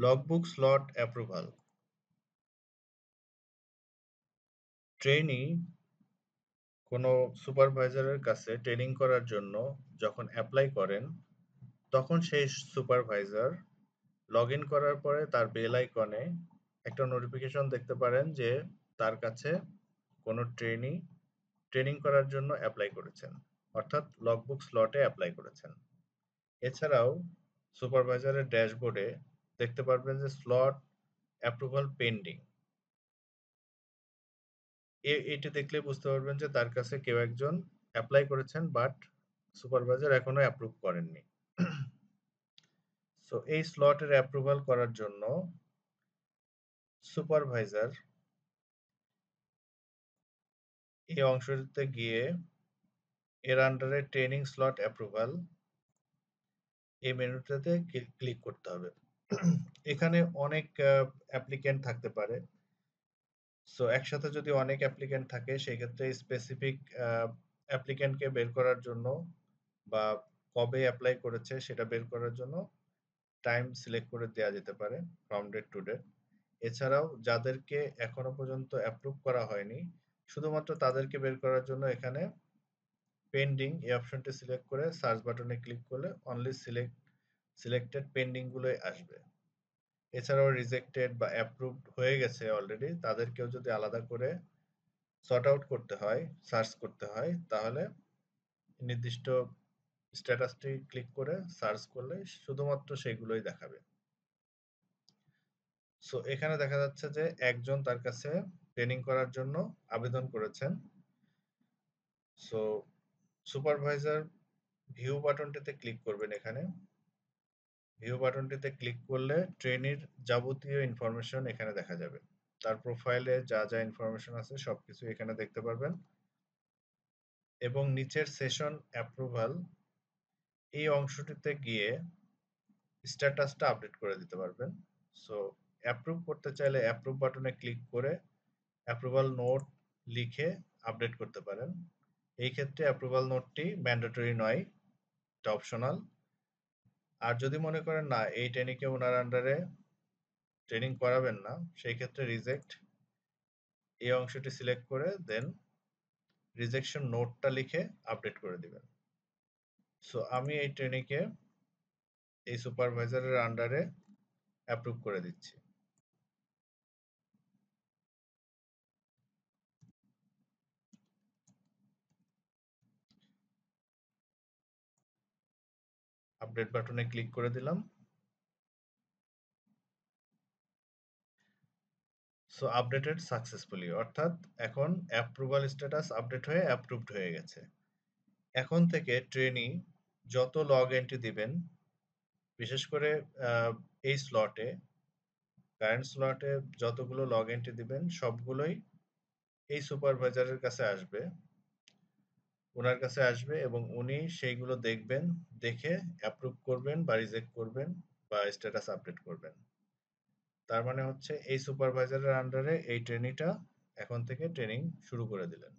Logbook slot approval. Trainee কোনো সুপারভাইজারের কাছে training করার জন্য যখন অ্যাপ্লাই করেন, তখন সেই সুপারভাইজার লগ ইন করার পরে তার বেল আইকনে একটা নোটিফিকেশন দেখতে পারেন যে তার কাছে কোনো ট্রেনিং করার জন্য অ্যাপ্লাই করেছেন, অর্থাৎ লগবুক স্লটে অ্যাপ্লাই করেছেন। এছাড়াও সুপারভাইজারের ড্যাশবোর্ডে দেখতে পারবেন যে স্লট অ্যাপ্রুভাল পেন্ডিং। এটি দেখলে বুঝতে পারবেন যে তার কাছে কেউ একজন অ্যাপ্লাই করেছেন, বাট সুপারভাইজার এখনো অ্যাপ্রুভ করেননি। সো এই স্লটের অ্যাপ্রুভাল করার জন্য সুপারভাইজার এই অংশটিতে গিয়ে এর আন্ডারে ট্রেনিং স্লট অ্যাপ্রুভাল এই মেনুটাতে ক্লিক করতে হবে। এখানে অনেক অ্যাপ্লিক্যান্ট থাকতে পারে। সো একসাথে যদি অনেক অ্যাপ্লিক্যান্ট থাকে সেক্ষেত্রে স্পেসিফিক অ্যাপ্লিক্যান্টকে বের করার জন্য বা কবে অ্যাপ্লাই করেছে সেটা বের করার জন্য টাইম সিলেক্ট করে দেওয়া যেতে পারে ফ্রম ডেট টু ডেট। এছাড়াও যাদেরকে এখনো পর্যন্ত অ্যাপ্রুভ করা হয়নি, শুধুমাত্র তাদেরকে বের করার জন্য এখানে পেন্ডিং এই অপশনটি সিলেক্ট করে সার্চ বাটনে ক্লিক করলে অনলি সিলেক্টেড পেন্ডিং গুলোই আসবে। এছাড়াও রিজেক্টেড বা অ্যাপ্রুভড হয়ে গেছে অলরেডি তাদেরকেও যদি আলাদা করে সর্ট আউট করতে হয়, সার্চ করতে হয়, তাহলে নির্দিষ্ট স্ট্যাটাসটি ক্লিক করে সার্চ করলে শুধুমাত্র সেগুলোই দেখাবে। সো এখানে দেখা যাচ্ছে যে একজন তার কাছে ট্রেনিং করার জন্য আবেদন করেছেন। সো সুপারভাইজার ভিউ বাটনটিতে ক্লিক করবেন। এখানে ভিউ বাটনটিতে ক্লিক করলে ট্রেনির যাবতীয় ইনফরমেশন এখানে দেখা যাবে। তার প্রোফাইলে যা যা ইনফরমেশন আছে সবকিছু এখানে দেখতে পারবেন এবং নিচের সেশন অ্যাপ্রুভাল এই অংশটিতে গিয়ে স্ট্যাটাসটা আপডেট করে দিতে পারবেন। সো অ্যাপ্রুভ করতে চাইলে অ্যাপ্রুভ বাটনে ক্লিক করে অ্যাপ্রুভাল নোট লিখে আপডেট করতে পারেন। এই ক্ষেত্রে অ্যাপ্রুভাল নোটটি ম্যান্ডেটরি নয়, এটা অপশনাল। আর যদি মনে করেন না এই ট্রেনিংকে ওনার আন্ডারে ট্রেনিং করাবেন না, সেই ক্ষেত্রে রিজেক্ট এই অংশটি সিলেক্ট করে দেন রিজেকশন নোটটা লিখে আপডেট করে দিবেন। সো আমি এই ট্রেনিংকে এই সুপারভাইজারের আন্ডারে অ্যাপ্রুভ করে দিচ্ছি। আপডেট বাটনে ক্লিক করে দিলাম। সো আপডেটেড সাকসেসফুলি, অর্থাৎ এখন অ্যাপ্রুভাল স্ট্যাটাস আপডেট হয়ে অ্যাপ্রুভড হয়ে গেছে। এখন থেকে ট্রেনি যত লগ এন্ট্রি দিবেন, বিশেষ করে এই স্লটে কারেন্ট স্লটে যতগুলো লগ এন্ট্রি দিবেন সবগুলোই এই সুপারভাইজারের কাছে আসবে, ওনার কাছে আসবে এবং উনি সেইগুলো দেখবেন, দেখে অ্যাপ্রুভ করবেন বা রিজেক্ট করবেন বা স্ট্যাটাস আপডেট করবেন। তার মানে হচ্ছে এই সুপারভাইজারের আন্ডারে এই ট্রেনিটা এখন থেকে ট্রেনিং শুরু করে দিলেন।